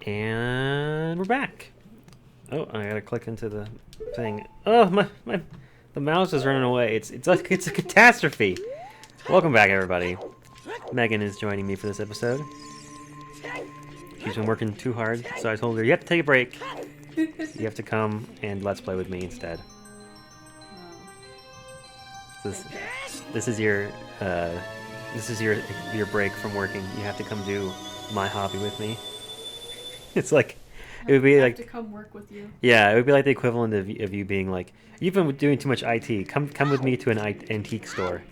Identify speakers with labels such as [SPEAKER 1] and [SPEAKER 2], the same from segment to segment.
[SPEAKER 1] And we're back. Oh, I gotta click into the thing. Oh, the mouse is running away. It's a catastrophe. Welcome back, everybody. Megan is joining me for this episode. She's been working too hard, so I told her, you have to take a break. You have to come and let's play with me instead. This is your break from working. You have to come do my hobby with me. It's like, it would be like
[SPEAKER 2] to come work with you.
[SPEAKER 1] Yeah, it would be like the equivalent of you being like, you've been doing too much IT. Come with me to an antique store.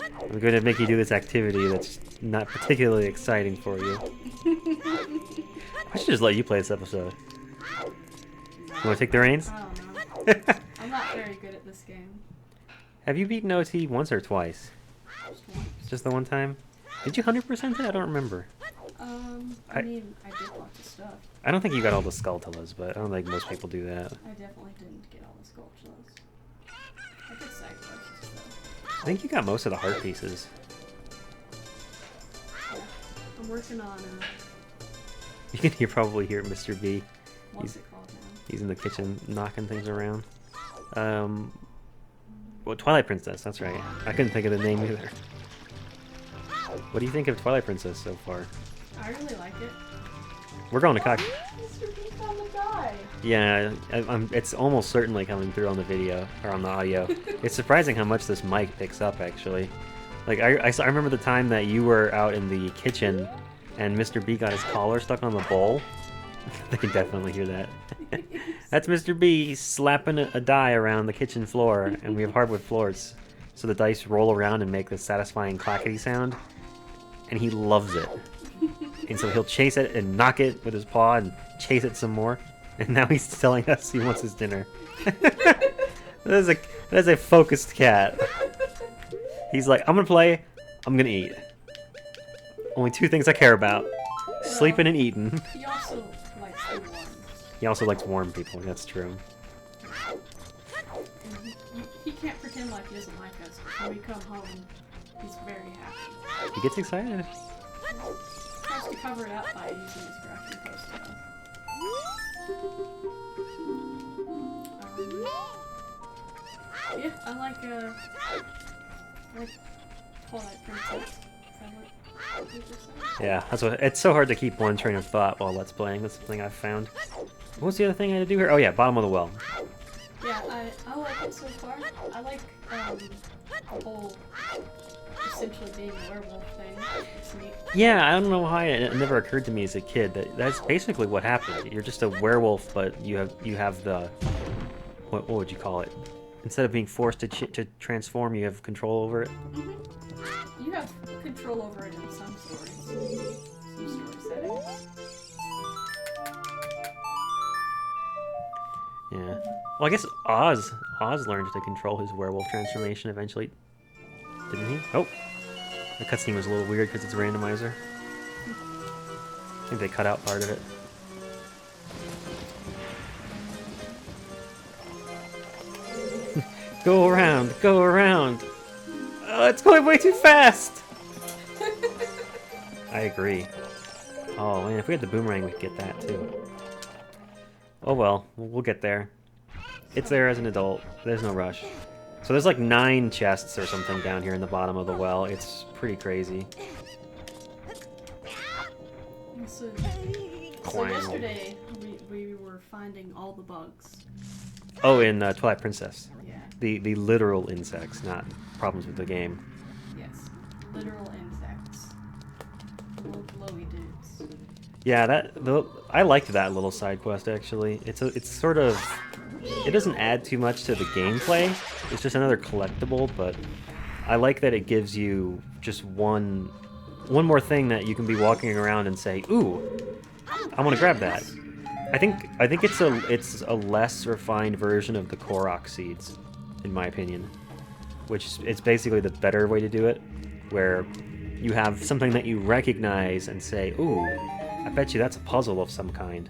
[SPEAKER 1] I'm going to make you do this activity that's not particularly exciting for you. I should just let you play this episode. You want to take the reins?
[SPEAKER 2] I don't know. I'm not very good at this game.
[SPEAKER 1] Have you beaten OT once or twice?
[SPEAKER 2] Just once.
[SPEAKER 1] Just the one time? Did you 100% it? I don't remember.
[SPEAKER 2] I mean, I did lots of stuff.
[SPEAKER 1] I don't think you got all the Skulltulas, but I don't think most people do that.
[SPEAKER 2] I definitely didn't get all the Skulltulas. I did side quests, though.
[SPEAKER 1] I think you got most of the heart pieces.
[SPEAKER 2] Yeah. I'm working on,
[SPEAKER 1] You can probably hear Mr. B.
[SPEAKER 2] what's it called now?
[SPEAKER 1] He's in the kitchen knocking things around. Well, Twilight Princess, that's right. I couldn't think of the name either. What do you think of Twilight Princess so far?
[SPEAKER 2] I really like it.
[SPEAKER 1] We're going to
[SPEAKER 2] Mr. B found the guy!
[SPEAKER 1] Yeah, it's almost certainly coming through on the video, or on the audio. It's surprising how much this mic picks up, actually. Like, I remember the time that you were out in the kitchen, and Mr. B got his collar stuck on the bowl. I can definitely hear that. That's Mr. B slapping a die around the kitchen floor, and we have hardwood floors, so the dice roll around and make this satisfying clackety sound, and he loves it. And so he'll chase it and knock it with his paw and chase it some more, and now he's telling us he wants his dinner. That is a focused cat. He's like, I'm gonna play, I'm gonna eat. Only two things I care about. Sleeping and eating.
[SPEAKER 2] He also likes the warm.
[SPEAKER 1] He also likes warm people, that's true.
[SPEAKER 2] And he can't pretend like he doesn't like us, but when we come home, he's very happy.
[SPEAKER 1] He gets excited.
[SPEAKER 2] He tries to cover it up by using his crafting post. Yeah, I like Twilight Princess. Is that what you just said?
[SPEAKER 1] Yeah, that's what. It's so hard to keep one train of thought while let's playing. That's the thing I've found. What was the other thing I had to do here? Oh yeah, bottom of the well.
[SPEAKER 2] Yeah, I like it so far. I like the whole essentially being a werewolf thing. It's neat.
[SPEAKER 1] Yeah, I don't know why it never occurred to me as a kid that that's basically what happened. You're just a werewolf, but you have the what would you call it? Instead of being forced to transform, you have control over it.
[SPEAKER 2] Mm-hmm. You have control over it in some stories, some story settings.
[SPEAKER 1] Yeah. Well, I guess Oz learned to control his werewolf transformation eventually, didn't he? Oh, the cutscene was a little weird because it's a randomizer. I think they cut out part of it. Go around, go around. Oh, it's going way too fast. I agree. Oh man, if we had the boomerang, we'd get that too. Oh well, we'll get there. It's there as an adult. There's no rush. So there's like 9 chests or something down here in the bottom of the well. It's pretty crazy.
[SPEAKER 2] So yesterday we were finding all the bugs.
[SPEAKER 1] Oh, in Twilight Princess.
[SPEAKER 2] Yeah.
[SPEAKER 1] The literal insects, not problems with the game.
[SPEAKER 2] Yes. Literal insects. Little glowy dudes.
[SPEAKER 1] Yeah, I liked that little side quest actually. It's sort of, it doesn't add too much to the gameplay. It's just another collectible, but I like that it gives you just one more thing that you can be walking around and say, "Ooh, I want to grab that." I think it's a less refined version of the Korok seeds, in my opinion, which is basically the better way to do it, where you have something that you recognize and say, "Ooh, I bet you that's a puzzle of some kind,"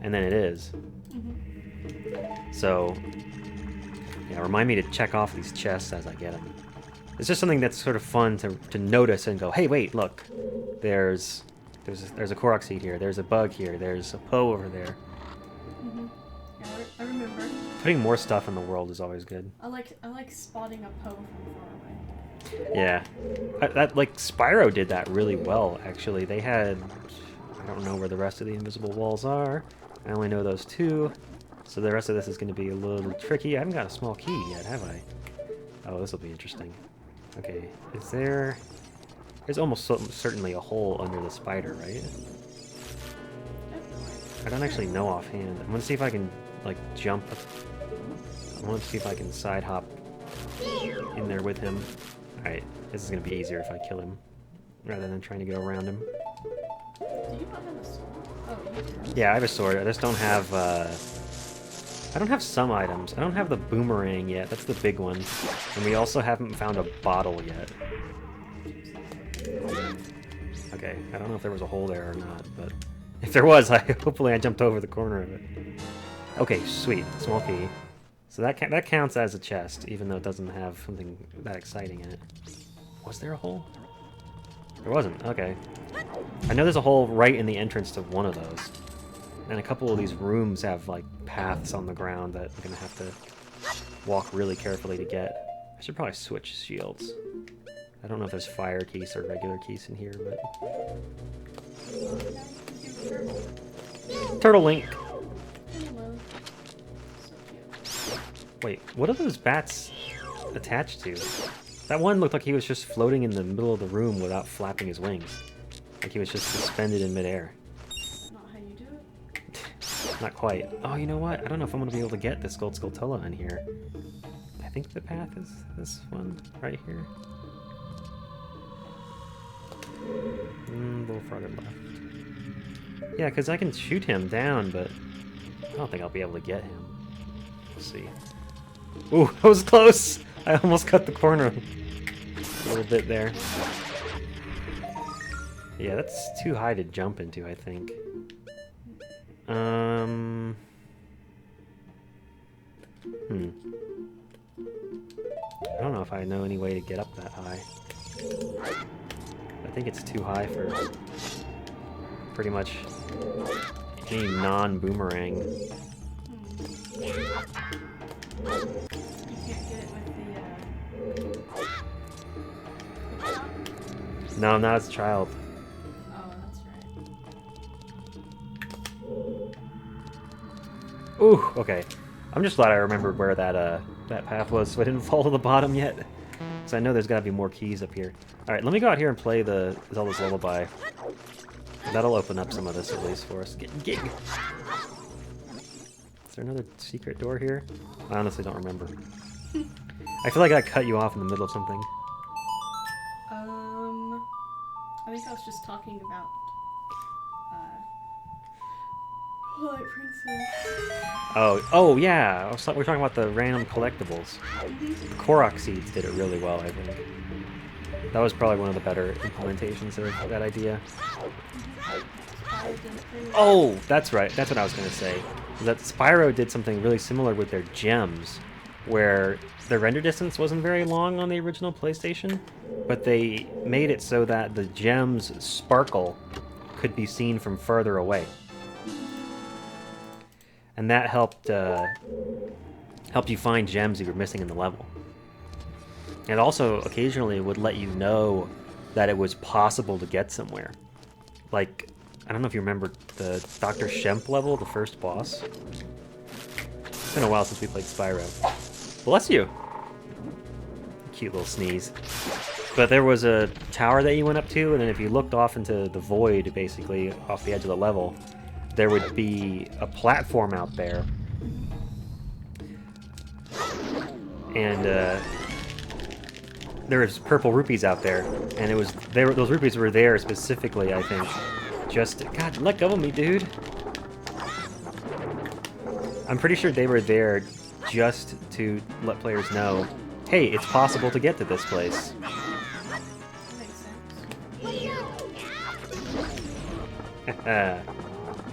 [SPEAKER 1] and then it is. Mm-hmm. So, yeah, remind me to check off these chests as I get them. It's just something that's sort of fun to notice and go, "Hey, wait, look, there's There's a Korok seed here. There's a bug here. There's a Poe over there.
[SPEAKER 2] Mm-hmm. Yeah, I remember.
[SPEAKER 1] Putting more stuff in the world is always good.
[SPEAKER 2] I like spotting a Poe from far away.
[SPEAKER 1] Yeah, like Spyro did that really well. Actually, they had, I don't know where the rest of the invisible walls are. I only know those two, so the rest of this is going to be a little tricky. I haven't got a small key yet, have I? Oh, this will be interesting. Okay, is there? There's almost certainly a hole under the spider, right? I don't actually know offhand. I'm gonna see if I can like jump. I want to see if I can side hop in there with him. Alright, this is gonna be easier if I kill him rather than trying to go around him.
[SPEAKER 2] Do you not have a sword? Oh, you do.
[SPEAKER 1] Yeah, I have a sword. I just don't have I don't have some items. I don't have the boomerang yet. That's the big one. And we also haven't found a bottle yet. Okay, I don't know if there was a hole there or not, but if there was, hopefully I jumped over the corner of it. Okay, sweet. Small key. So that counts as a chest, even though it doesn't have something that exciting in it. Was there a hole? There wasn't. Okay. I know there's a hole right in the entrance to one of those. And a couple of these rooms have, like, paths on the ground that I'm gonna have to walk really carefully to get. I should probably switch shields. I don't know if there's fire keys or regular keys in here, but... Turtle Link!
[SPEAKER 2] Hello. So cute.
[SPEAKER 1] Wait, what are those bats attached to? That one looked like he was just floating in the middle of the room without flapping his wings. Like he was just suspended in midair.
[SPEAKER 2] Not how you do it.
[SPEAKER 1] Not quite. Oh, you know what? I don't know if I'm gonna be able to get this Gold Skulltula in here. I think the path is this one right here. Bullfrog left. Yeah, because I can shoot him down, but I don't think I'll be able to get him. Let's see. Ooh, that was close! I almost cut the corner a little bit there. Yeah, that's too high to jump into, I think. I don't know if I know any way to get up that high. I think it's too high for pretty much any non-boomerang.
[SPEAKER 2] You can't get it with the,
[SPEAKER 1] No, not as a child.
[SPEAKER 2] Oh, that's right.
[SPEAKER 1] Ooh, okay. I'm just glad I remembered where that path was, so I didn't fall to the bottom yet. So I know there's gotta be more keys up here. Alright, let me go out here and play the Zelda's Lullaby. That'll open up some of this at least for us. Gig! Is there another secret door here? I honestly don't remember. I feel like I cut you off in the middle of something.
[SPEAKER 2] I think I was just talking about Twilight Princess.
[SPEAKER 1] Oh yeah. We're talking about the random collectibles. The Korok seeds did it really well, I think. That was probably one of the better implementations of that idea. Oh, that's right. That's what I was going to say. That Spyro did something really similar with their gems, where the render distance wasn't very long on the original PlayStation, but they made it so that the gems' sparkle could be seen from further away. And that helped you find gems you were missing in the level. It also occasionally would let you know that it was possible to get somewhere. Like, I don't know if you remember the Dr. Shemp level, the first boss. It's been a while since we played Spyro. Bless you! Cute little sneeze. But there was a tower that you went up to, and then if you looked off into the void, basically, off the edge of the level, there would be a platform out there. And, there was purple rupees out there, and those rupees were there specifically, I think, God, let go of me, dude. I'm pretty sure they were there just to let players know, hey, it's possible to get to this place.
[SPEAKER 2] Makes sense.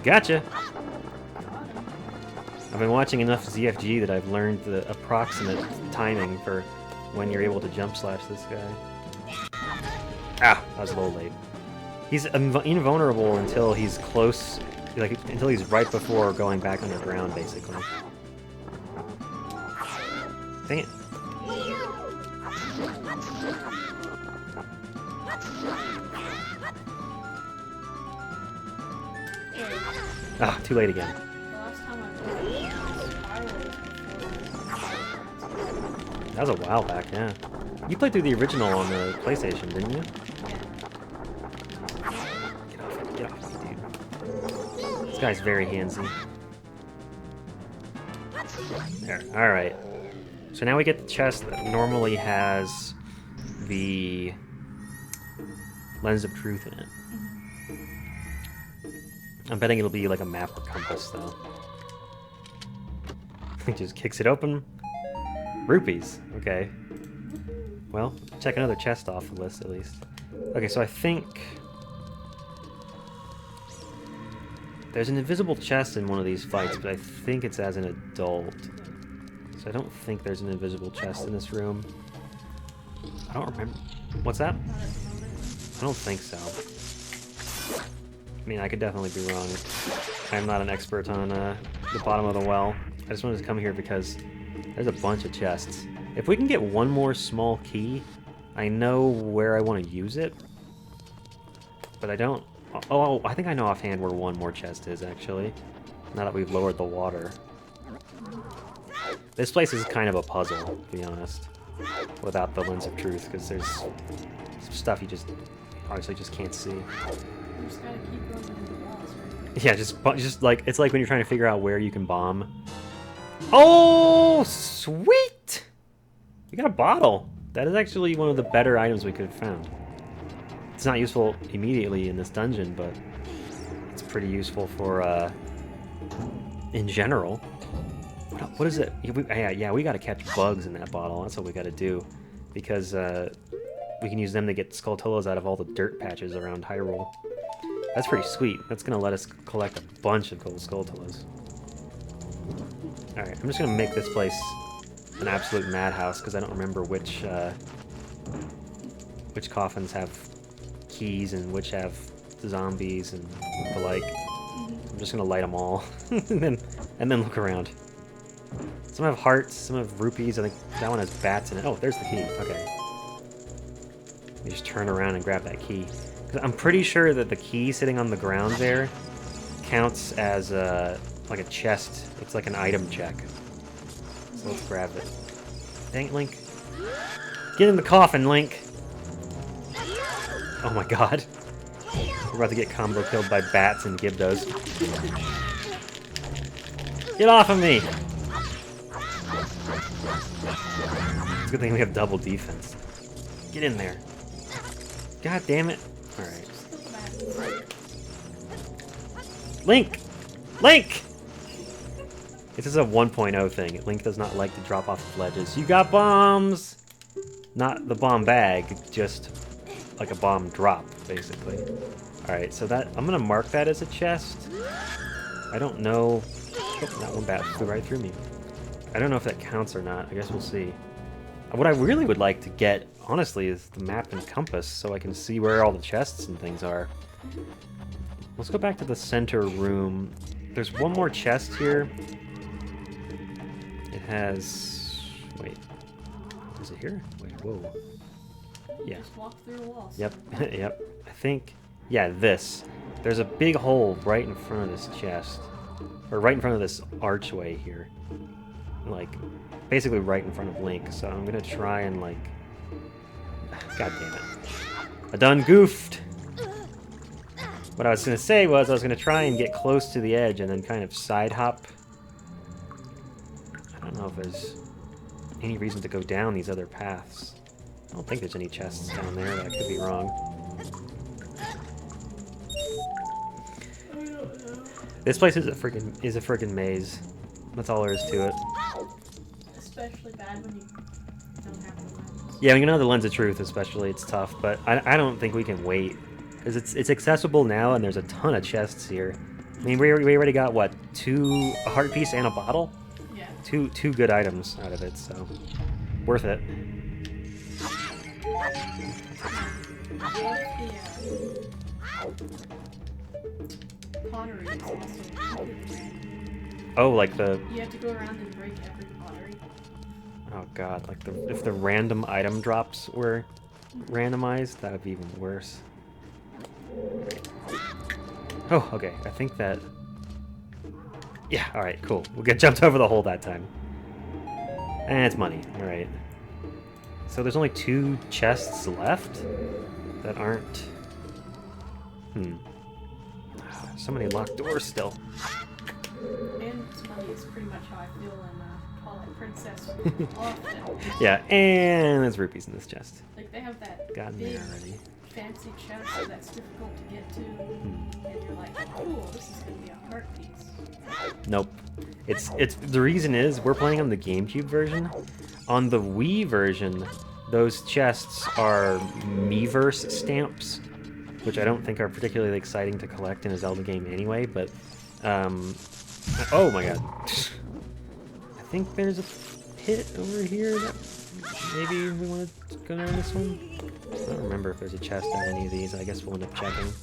[SPEAKER 1] Gotcha. I've been watching enough ZFG that I've learned the approximate timing for when you're able to jump slash this guy. Ah, I was a little late. He's invulnerable until he's close, like until he's right before going back underground, basically. Dang it. Ah, too late again.
[SPEAKER 2] The last time I played Spiral.
[SPEAKER 1] That was a while back, yeah. You played through the original on the PlayStation, didn't you? Get off me, dude. This guy's very handsy. There, alright. So now we get the chest that normally has the Lens of Truth in it. I'm betting it'll be like a map or compass, though. He just kicks it open. Rupees. Okay. Well, check another chest off the list, at least. Okay, so I think... there's an invisible chest in one of these fights, but I think it's as an adult. So I don't think there's an invisible chest in this room. I don't remember. What's that? I don't think so. I mean, I could definitely be wrong. I'm not an expert on the bottom of the well. I just wanted to come here because there's a bunch of chests. If we can get one more small key, I know where I want to use it. But I don't... Oh, I think I know offhand where one more chest is, actually. Now that we've lowered the water. This place is kind of a puzzle, to be honest. Without the Lens of Truth, because there's some stuff you just... obviously just can't see.
[SPEAKER 2] You just gotta keep going into the walls, right?
[SPEAKER 1] Yeah, just like it's like when you're trying to figure out where you can bomb. Oh, sweet! We got a bottle. That is actually one of the better items we could have found. It's not useful immediately in this dungeon, but it's pretty useful for in general. What is it? Yeah, we got to catch bugs in that bottle. That's what we got to do, because we can use them to get Skulltulas out of all the dirt patches around Hyrule. That's pretty sweet. That's going to let us collect a bunch of gold Skulltulas. Alright, I'm just going to make this place an absolute madhouse, because I don't remember which coffins have keys and which have zombies and the like. I'm just going to light them all, and then look around. Some have hearts, some have rupees. I think that one has bats in it. Oh, there's the key. Okay. You just turn around and grab that key. I'm pretty sure that the key sitting on the ground there counts as like a chest. It's like an item check. So let's grab it. Dang it, Link. Get in the coffin, Link! Oh my god. We're about to get combo killed by bats and Gibdos. Get off of me! It's a good thing we have double defense. Get in there. God damn it. Alright. Link! Link! This is a 1.0 thing. Link does not like to drop off of ledges. You got bombs! Not the bomb bag, just like a bomb drop, basically. Alright, so that... I'm gonna mark that as a chest. I don't know... Oh, that one bat flew right through me. I don't know if that counts or not. I guess we'll see. What I really would like to get, honestly, is the map and compass so I can see where all the chests and things are. Let's go back to the center room. There's one more chest here. It has... Wait. Is it here? Wait, whoa. Yeah.
[SPEAKER 2] Just walk through the walls.
[SPEAKER 1] Yep, yep. I think... Yeah, this. There's a big hole right in front of this chest. Or right in front of this archway here. Like... basically right in front of Link, so I'm gonna try and, like... God damn it. I done goofed! What I was gonna say was I was gonna try and get close to the edge and then kind of side hop. I don't know if there's any reason to go down these other paths. I don't think there's any chests down there, but I could be wrong. This place is a freaking maze. That's all there is to it.
[SPEAKER 2] Especially bad when you don't have the lens.
[SPEAKER 1] Yeah, when you don't have the Lens of Truth, especially, it's tough. But I don't think we can wait, because it's accessible now, and there's a ton of chests here. I mean, we already got what, a heart piece and a bottle?
[SPEAKER 2] Yeah.
[SPEAKER 1] Two good items out of it, so worth it.
[SPEAKER 2] Pottery is also completely random.
[SPEAKER 1] Oh, like the...
[SPEAKER 2] You have to go around and break every pottery.
[SPEAKER 1] Oh god, like if the random item drops were randomized, that would be even worse. Oh, okay, I think that... Yeah, alright, cool. We'll get jumped over the hole that time. And it's money, alright. So there's only 2 chests left that aren't... So many locked doors still.
[SPEAKER 2] And it's money is pretty much how I feel in Twilight Princess often.
[SPEAKER 1] Yeah, and there's rupees in this chest.
[SPEAKER 2] Like, they have that
[SPEAKER 1] Got me
[SPEAKER 2] big,
[SPEAKER 1] already.
[SPEAKER 2] fancy chest that's difficult to get to, and you're like, cool, this is gonna be a heart piece.
[SPEAKER 1] Nope. It's the reason is we're playing on the GameCube version. On the Wii version, those chests are Miiverse stamps, which I don't think are particularly exciting to collect in a Zelda game anyway, but oh my god. I think there's a pit over here that maybe we want to go down this one. I don't remember if there's a chest on any of these. I guess we'll end up checking.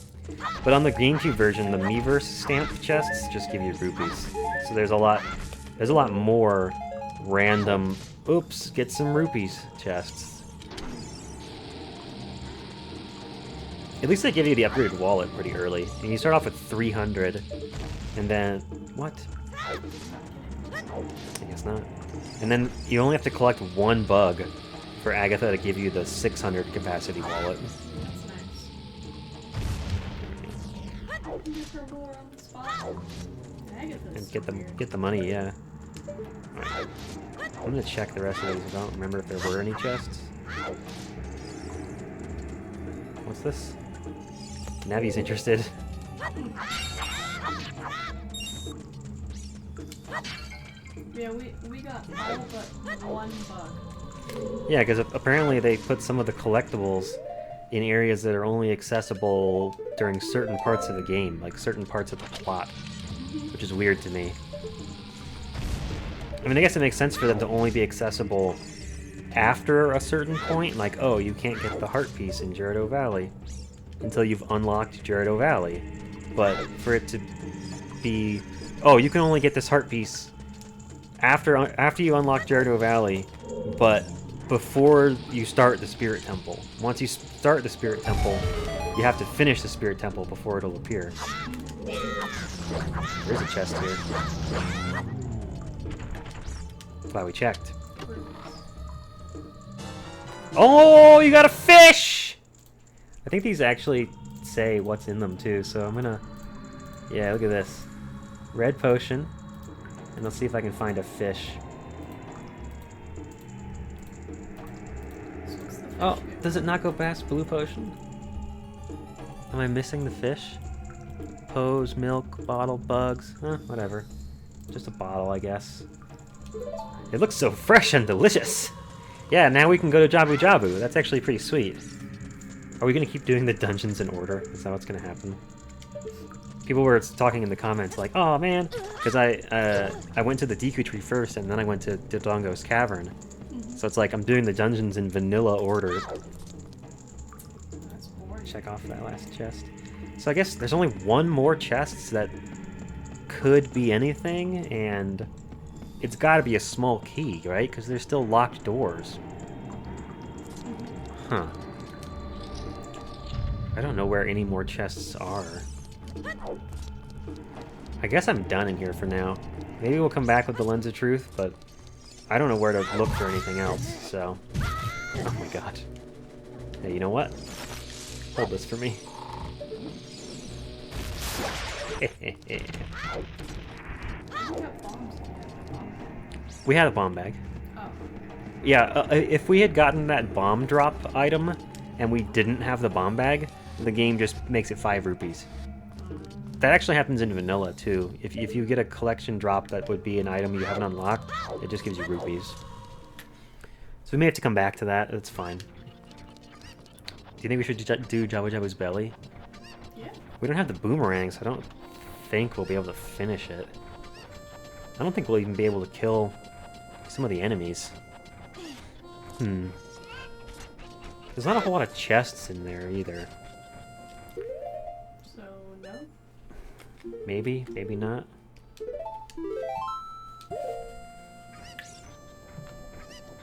[SPEAKER 1] But on the GameCube version, the Miiverse stamped chests just give you rupees. So there's a lot more random, oops, get some rupees chests. At least they give you the upgraded wallet pretty early. And you start off with 300, and then, what? I guess not. And then you only have to collect 1 bug for Agatha to give you the 600 capacity wallet.
[SPEAKER 2] That's nice. Give her more on the spot. Agatha's
[SPEAKER 1] And get the money, yeah. Alright. I'm gonna check the rest of these. I don't remember if there were any chests. What's this? Navi's interested.
[SPEAKER 2] Yeah, we got all but 1 bug.
[SPEAKER 1] Yeah, because apparently they put some of the collectibles in areas that are only accessible during certain parts of the game, like certain parts of the plot, which is weird to me. I mean, I guess it makes sense for them to only be accessible after a certain point, like, oh, you can't get the heart piece in Gerudo Valley until you've unlocked Gerudo Valley. But for it to be, oh, you can only get this heart piece after you unlock Gerudo Valley, but before you start the Spirit Temple. Once you start the Spirit Temple, you have to finish the Spirit Temple before it'll appear. There's a chest here. Glad we checked. Oh, you got a fish! I think these actually say what's in them too, so I'm gonna... Yeah, look at this. Red potion. And let's see if I can find a fish. Oh, does it not go past blue potion? Am I missing the fish? Pose, milk, bottle, bugs. Whatever. Just a bottle, I guess. It looks so fresh and delicious! Yeah, now we can go to Jabu Jabu. That's actually pretty sweet. Are we gonna keep doing the dungeons in order? Is that what's gonna happen? People were talking in the comments like, oh man, because I went to the Deku Tree first and then I went to Dodongo's Cavern. So it's like I'm doing the dungeons in vanilla order.
[SPEAKER 2] That's boring.
[SPEAKER 1] Check off that last chest. So I guess there's only 1 more chest that could be anything, and it's got to be a small key, right? Because there's still locked doors. Huh. I don't know where any more chests are. I guess I'm done in here for now. Maybe we'll come back with the Lens of Truth, but I don't know where to look for anything else, so... Oh my god. Hey, you know what? Hold this for me. We had a bomb bag.
[SPEAKER 2] Oh.
[SPEAKER 1] Yeah, if we had gotten that bomb drop item and we didn't have the bomb bag, the game just makes it 5 rupees. That actually happens in vanilla too. If you get a collection drop that would be an item you haven't unlocked, it just gives you rupees. So we may have to come back to that. That's fine. Do you think we should do Jabu Jabu's belly?
[SPEAKER 2] Yeah.
[SPEAKER 1] We don't have the boomerang, so I don't think we'll be able to finish it. I don't think we'll even be able to kill some of the enemies. There's not a whole lot of chests in there either. Maybe, maybe not.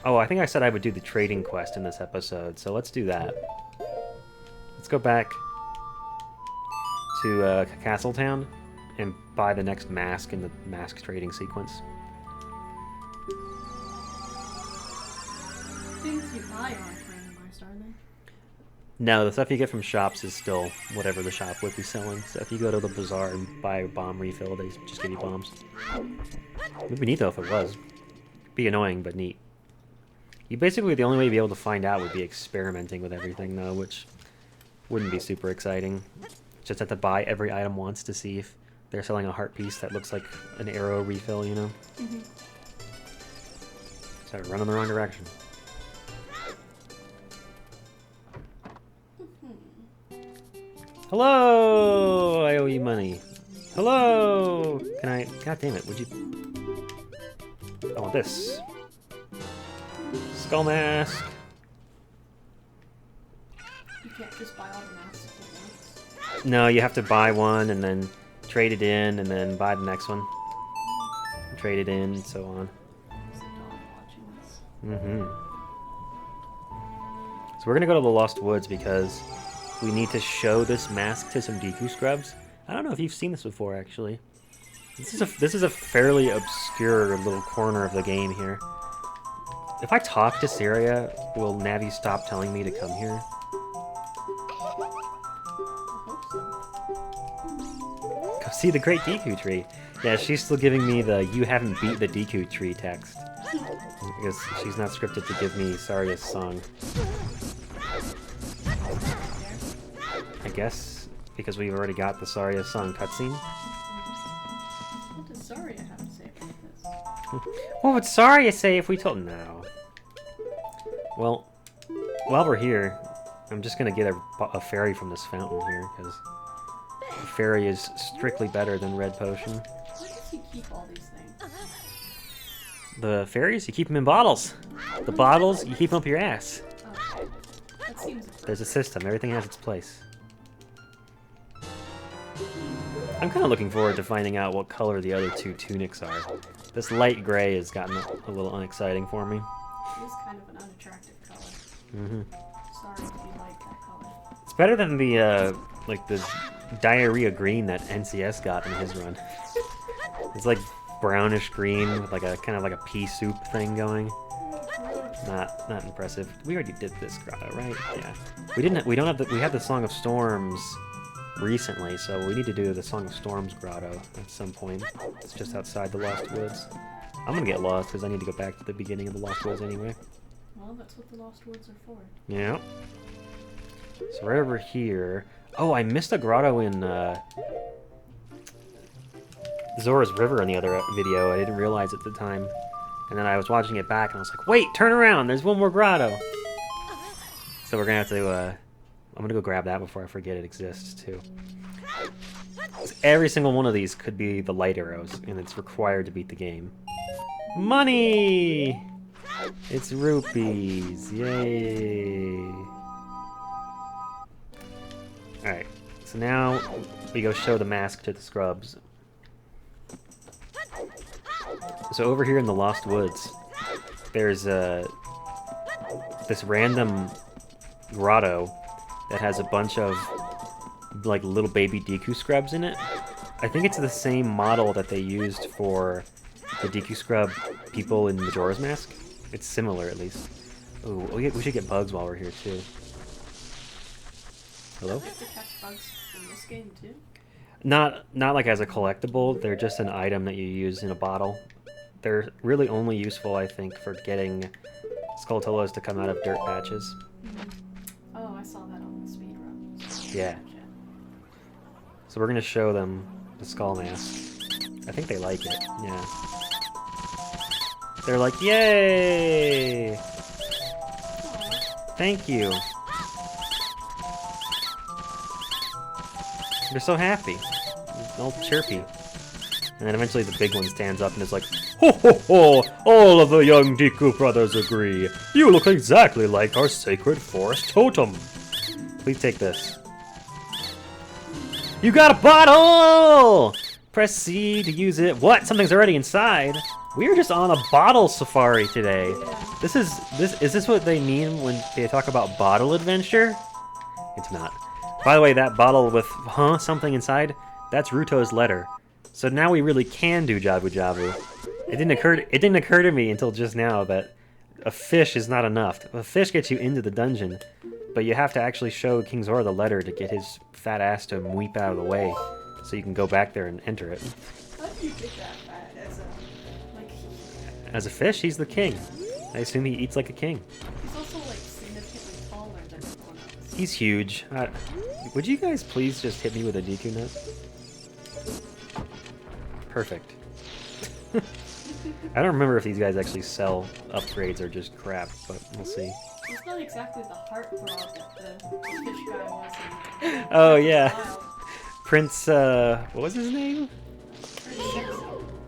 [SPEAKER 1] Oh, I think I said I would do the trading quest in this episode, so let's do that. Let's go back to Castletown and buy the next mask in the mask trading sequence.
[SPEAKER 2] Things you buy aren't randomized, are they?
[SPEAKER 1] No, the stuff you get from shops is still whatever the shop would be selling. So if you go to the bazaar and buy a bomb refill, they just give you bombs. It would be neat though if it was. Be annoying, but neat. You basically, the only way to be able to find out would be experimenting with everything though, which wouldn't be super exciting. Just have to buy every item once to see if they're selling a heart piece that looks like an arrow refill, you know?
[SPEAKER 2] Mm-hmm.
[SPEAKER 1] Sorry, run in the wrong direction. Hello! I owe you money. Hello! Can I... God damn it, would you... I want this. Skull mask.
[SPEAKER 2] You can't just buy all the masks at once.
[SPEAKER 1] No, you have to buy one and then trade it in and then buy the next one. Trade it in and so on.
[SPEAKER 2] Is the dog watching this?
[SPEAKER 1] Mm-hmm. So we're gonna go to the Lost Woods because we need to show this mask to some Deku scrubs. I don't know if you've seen this before, actually. This is a fairly obscure little corner of the game here. If I talk to Syria, will Navi stop telling me to come here?
[SPEAKER 2] I hope so.
[SPEAKER 1] Go see the Great Deku Tree. Yeah, she's still giving me the "you haven't beat the Deku Tree" text. Because she's not scripted to give me Saria's song. I guess because we've already got the Saria song cutscene.
[SPEAKER 2] What does Zora have to say about this?
[SPEAKER 1] What would Saria say if we told... No. Well, while we're here, I'm just gonna get a fairy from this fountain here, because the fairy is strictly better than Red Potion.
[SPEAKER 2] Where does he keep all these things?
[SPEAKER 1] The fairies, you keep them in bottles. The bottles, you keep them up your ass.
[SPEAKER 2] Okay. That seems
[SPEAKER 1] There's a system. Everything has its place. I'm kind of looking forward to finding out what color the other two tunics are. This light gray has gotten a little unexciting for me.
[SPEAKER 2] It is kind of an unattractive color.
[SPEAKER 1] Mm-hmm.
[SPEAKER 2] Sorry if you like that color.
[SPEAKER 1] It's better than the like the diarrhea green that NCS got in his run. It's like brownish green with like a kind of like a pea soup thing going. Not impressive. We already did this grotto, right? Yeah. We don't have we had the Song of Storms recently, so we need to do the Song of Storms grotto at some point. It's just outside the Lost Woods. I'm gonna get lost because I need to go back to the beginning of the Lost Woods anyway.
[SPEAKER 2] Well, that's what the Lost Woods are for.
[SPEAKER 1] Yeah. So right over here. Oh, I missed a grotto in Zora's River in the other video. I didn't realize at the time. And then I was watching it back and I was like, wait, turn around, there's one more grotto. So we're gonna have to, I'm gonna go grab that before I forget it exists too. Every single one of these could be the light arrows, and it's required to beat the game. Money! It's rupees, yay! Alright, so now we go show the mask to the scrubs. So over here in the Lost Woods, there's this random grotto that has a bunch of like little baby Deku scrubs in it. I think it's the same model that they used for the Deku scrub people in Majora's Mask. It's similar at least. Oh, we should get bugs while we're here too. Hello?
[SPEAKER 2] You have to catch bugs in this game too?
[SPEAKER 1] Not like as a collectible. They're just an item that you use in a bottle. They're really only useful, I think, for getting Skulltulas to come out of dirt patches.
[SPEAKER 2] Mm-hmm. Oh, I saw that on the speedrun.
[SPEAKER 1] Yeah. So we're gonna show them the skull mask. I think they like it. Yeah. They're like, yay! Thank you. They're so happy. All chirpy. And then eventually the big one stands up and is like, ho ho ho! All of the young Deku brothers agree. You look exactly like our sacred forest totem. Please take this. You got a bottle! Press C to use it. What? Something's already inside. We're just on a bottle safari today. Is this what they mean when they talk about bottle adventure? It's not. By the way, that bottle with something inside, that's Ruto's letter. So now we really can do Jabu Jabu. It didn't occur to me until just now that a fish is not enough. A fish gets you into the dungeon, but you have to actually show King Zora the letter to get his fat ass to mweep out of the way, so you can go back there and enter it.
[SPEAKER 2] How do you get that fat
[SPEAKER 1] As a fish, he's the king. I assume he eats like a king.
[SPEAKER 2] He's also like significantly taller than everyone else.
[SPEAKER 1] He's huge. Would you guys please just hit me with a DQ nut? Perfect. I don't remember if these guys actually sell upgrades or just crap, but we'll see.
[SPEAKER 2] It's not exactly the heartthrob that the fish guy was in.
[SPEAKER 1] Oh yeah. Prince, what was his name?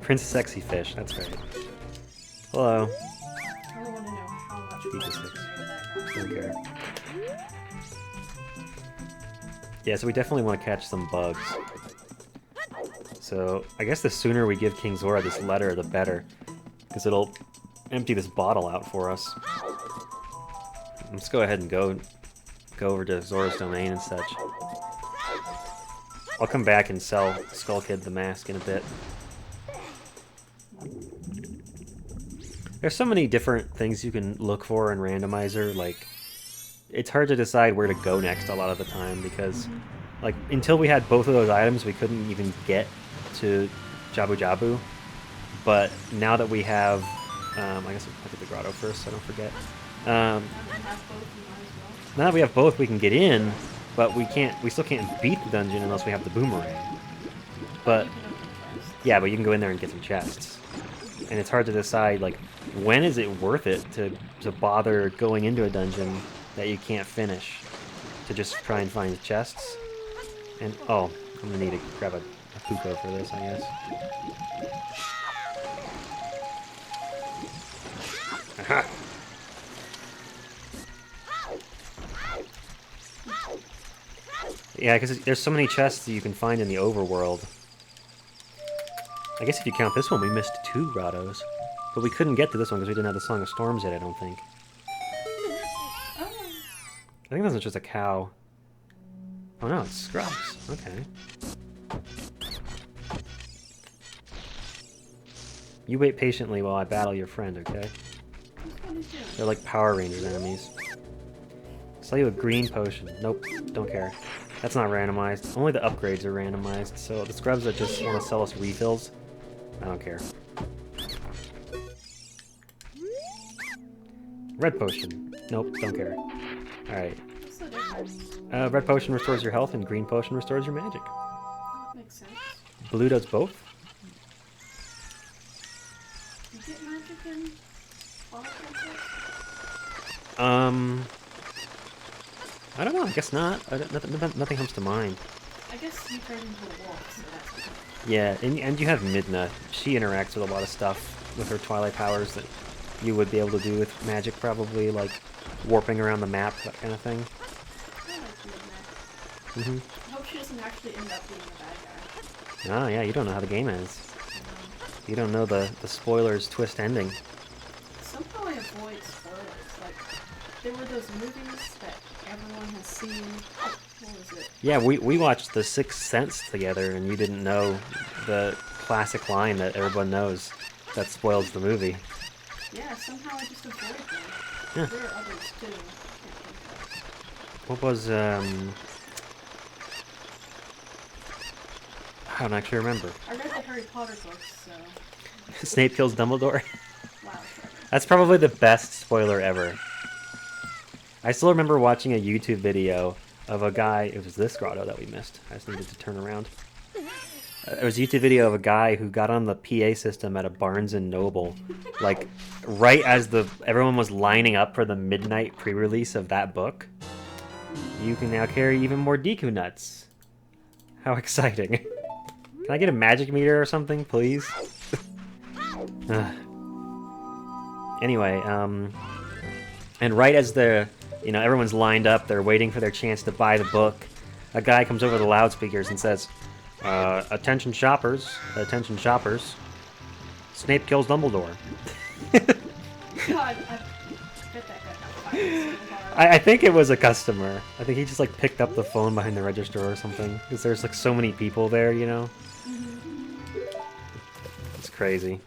[SPEAKER 1] Prince Sexy Fish, that's right. Hello.
[SPEAKER 2] I really want to know how much
[SPEAKER 1] Jesus.
[SPEAKER 2] progress we made of that guy.
[SPEAKER 1] Don't care. Yeah, so we definitely want to catch some bugs. So, I guess the sooner we give King Zora this letter, the better. Because it'll empty this bottle out for us. Let's go ahead and go over to Zora's domain and such. I'll come back and sell Skull Kid the mask in a bit. There's so many different things you can look for in Randomizer, like, it's hard to decide where to go next a lot of the time, because, like, until we had both of those items, we couldn't even get to Jabu Jabu, but now that we have, I guess I'll look at the grotto first so I don't forget. Now that we have both, we can get in, but we still can't beat the dungeon unless we have the boomerang. But, yeah, but you can go in there and get some chests. And it's hard to decide, like, when is it worth it to bother going into a dungeon that you can't finish to just try and find chests. And, oh, I'm gonna need to grab a Puko for this, I guess. Aha! Yeah, because there's so many chests that you can find in the overworld. I guess if you count this one, we missed 2 grottos. But we couldn't get to this one because we didn't have the Song of Storms yet, I don't think. I think this is just a cow. Oh no, it's scrubs. Okay. You wait patiently while I battle your friend, okay? They're like Power Rangers enemies. Sell you a green potion. Nope, don't care. That's not randomized. Only the upgrades are randomized, so the scrubs that just want to sell us refills, I don't care. Red potion. Nope, don't care. Alright. Red potion restores your health, and green potion restores your magic.
[SPEAKER 2] Makes sense.
[SPEAKER 1] Blue does both.
[SPEAKER 2] You get magic in all princess?
[SPEAKER 1] I don't know, I guess not. Nothing comes to mind.
[SPEAKER 2] I guess you turn into a wolf, so that's okay.
[SPEAKER 1] Yeah, and you have Midna. She interacts with a lot of stuff with her Twilight powers that you would be able to do with magic, probably, like warping around the map, that kind of thing.
[SPEAKER 2] I like Midnight.
[SPEAKER 1] Mm-hmm.
[SPEAKER 2] I hope she doesn't actually end up being a bad guy.
[SPEAKER 1] Oh, yeah, you don't know how the game ends. You don't know the spoilers twist ending.
[SPEAKER 2] Somehow I avoid spoilers. Like, there were those movies that everyone has seen. What was it?
[SPEAKER 1] Yeah, we watched The Sixth Sense together, and you didn't know the classic line that everyone knows that spoils the movie.
[SPEAKER 2] Yeah, somehow I just avoid them.
[SPEAKER 1] Yeah.
[SPEAKER 2] There are others too.
[SPEAKER 1] What was, I don't actually remember.
[SPEAKER 2] I read the Harry Potter books, so...
[SPEAKER 1] Snape kills Dumbledore?
[SPEAKER 2] Wow.
[SPEAKER 1] That's probably the best spoiler ever. I still remember watching a YouTube video of a guy, it was this grotto that we missed. I just needed to turn around. It was a YouTube video of a guy who got on the PA system at a Barnes & Noble, like, right as everyone was lining up for the midnight pre-release of that book. You can now carry even more Deku nuts. How exciting. Can I get a magic meter or something, please? Anyway, and right as everyone's lined up, they're waiting for their chance to buy the book, a guy comes over the loudspeakers and says, Attention shoppers. Attention shoppers. Snape kills Dumbledore.
[SPEAKER 2] God, I bet that guy got fired so hard.
[SPEAKER 1] I think it was a customer. I think he just like picked up the phone behind the register or something. Because there's like so many people there, you know? It's crazy.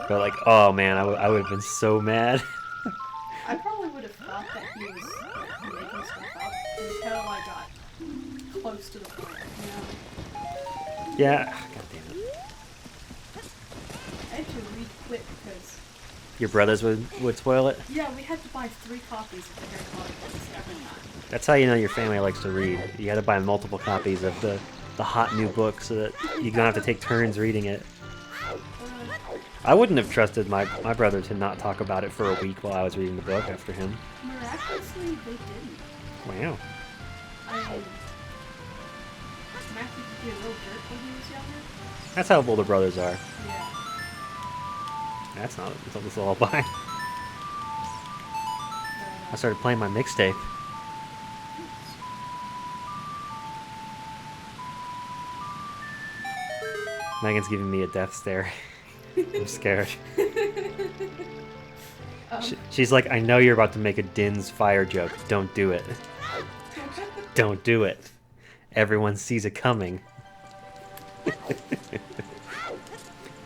[SPEAKER 1] But like, oh man, I would have been so mad.
[SPEAKER 2] I probably would have thought that he was making stuff up until I got close to the point, you know?
[SPEAKER 1] Yeah. God damn it.
[SPEAKER 2] I had to read quick because...
[SPEAKER 1] Your brothers would spoil it?
[SPEAKER 2] Yeah, we had to buy 3 copies of the Harry Potter books every time.
[SPEAKER 1] That's how you know your family likes to read. You gotta buy multiple copies of the hot new book so that you don't have to take turns reading it. I wouldn't have trusted my brother to not talk about it for a week while I was reading the book after him.
[SPEAKER 2] Miraculously, they didn't.
[SPEAKER 1] Wow.
[SPEAKER 2] I mean, Matthew could be a real jerk when he was younger.
[SPEAKER 1] That's how older brothers are.
[SPEAKER 2] Yeah.
[SPEAKER 1] That's not this lullaby. I started playing my mixtape. Megan's giving me a death stare. I'm scared. She's like, I know you're about to make a Din's fire joke. Don't do it. Don't do it. Everyone sees it coming.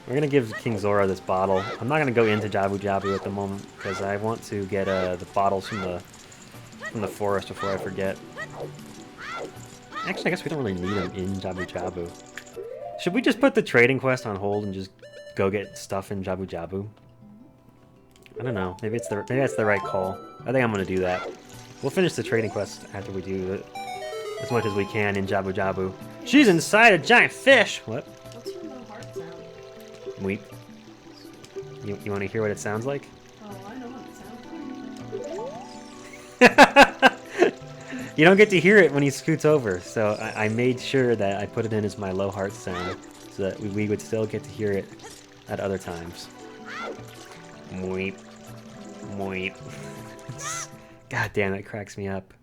[SPEAKER 1] We're gonna give King Zora this bottle. I'm not gonna go into Jabu Jabu at the moment because I want to get the bottles from the forest before I forget. Actually, I guess we don't really need them in Jabu Jabu. Should we just put the trading quest on hold and just go get stuff in Jabu Jabu? I don't know. Maybe that's the right call. I think I'm gonna do that. We'll finish the trading quest after we do it as much as we can in Jabu Jabu. She's inside a giant fish. What?
[SPEAKER 2] What's your low heart sound?
[SPEAKER 1] Mweep. You want to hear what it sounds like?
[SPEAKER 2] Oh, I know what it sounds like.
[SPEAKER 1] You don't get to hear it when he scoots over, so I made sure that I put it in as my low heart sound so that we would still get to hear it at other times. Mweep. Mweep. God damn, that cracks me up.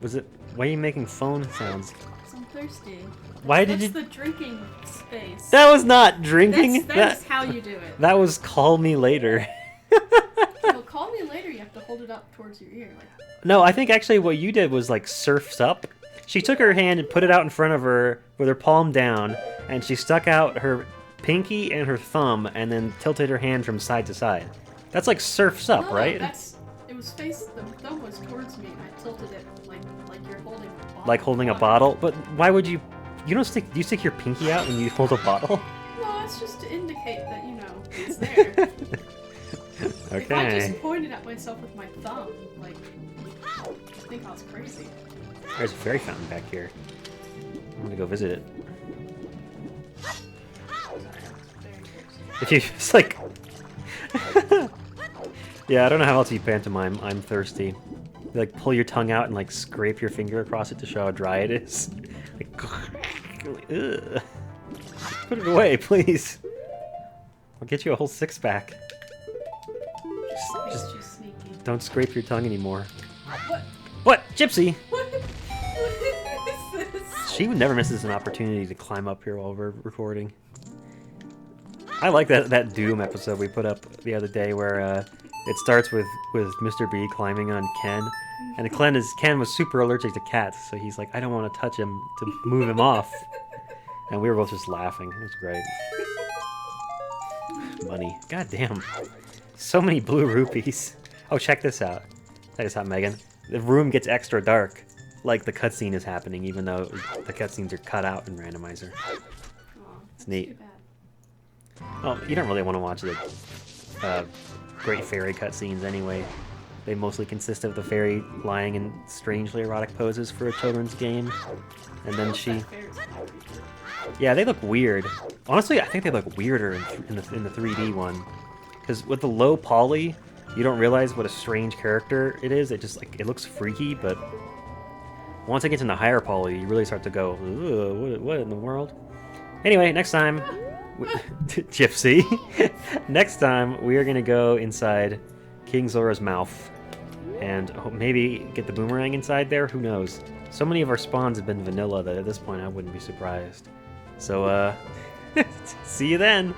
[SPEAKER 1] Was it... Why are you making phone sounds?
[SPEAKER 2] Because I'm thirsty.
[SPEAKER 1] Why did you...
[SPEAKER 2] That's the drinking space.
[SPEAKER 1] That was not drinking!
[SPEAKER 2] That's how you do it.
[SPEAKER 1] That was call me later.
[SPEAKER 2] Well, call me later, you have to hold it up towards your ear. Like...
[SPEAKER 1] No, I think actually what you did was like surfs up. She took her hand and put it out in front of her with her palm down, and she stuck out her pinky and her thumb and then tilted her hand from side to side. That's like surfs up,
[SPEAKER 2] No,
[SPEAKER 1] right?
[SPEAKER 2] It was the thumb was towards me, and I tilted it like you're holding a bottle.
[SPEAKER 1] Like holding a bottle? But why would you... You don't stick... Do you stick your pinky out when you hold a bottle?
[SPEAKER 2] No, it's just to indicate that, you know, it's there.
[SPEAKER 1] Okay.
[SPEAKER 2] If I just pointed at myself with my thumb, like, I think I was crazy.
[SPEAKER 1] There's a fairy fountain back here. I'm gonna go visit it. If you just like... Yeah, I don't know how else you pantomime I'm thirsty. You, like, pull your tongue out and, like, scrape your finger across it to show how dry it is. Like, ugh. Put it away, please. I'll get you a whole 6-pack. Just
[SPEAKER 2] Too sneaky.
[SPEAKER 1] don't scrape your tongue anymore.
[SPEAKER 2] What?
[SPEAKER 1] What? Gypsy!
[SPEAKER 2] What is this?
[SPEAKER 1] She never misses an opportunity to climb up here while we're recording. I like that Doom episode we put up the other day where it starts with Mr. B climbing on Ken, and Ken was super allergic to cats, so he's like, I don't want to touch him to move him off. And we were both just laughing. It was great. Money. God damn. So many blue rupees. Oh, check this out. Check this out, Megan. The room gets extra dark, like the cutscene is happening, even though the cutscenes are cut out in Randomizer.
[SPEAKER 2] Aw,
[SPEAKER 1] It's neat.
[SPEAKER 2] too bad.
[SPEAKER 1] Well, you don't really want to watch the Great Fairy cutscenes anyway. They mostly consist of the fairy lying in strangely erotic poses for a children's game. And then she... Yeah, they look weird. Honestly, I think they look weirder in the 3D one. Because with the low poly, you don't realize what a strange character it is. It just, like, it looks freaky, but... Once it gets into higher poly, you really start to go, ugh, what in the world? Anyway, next time... Gypsy. Next time, we are going to go inside King Zora's mouth and maybe get the boomerang inside there. Who knows? So many of our spawns have been vanilla that at this point I wouldn't be surprised. So, see you then!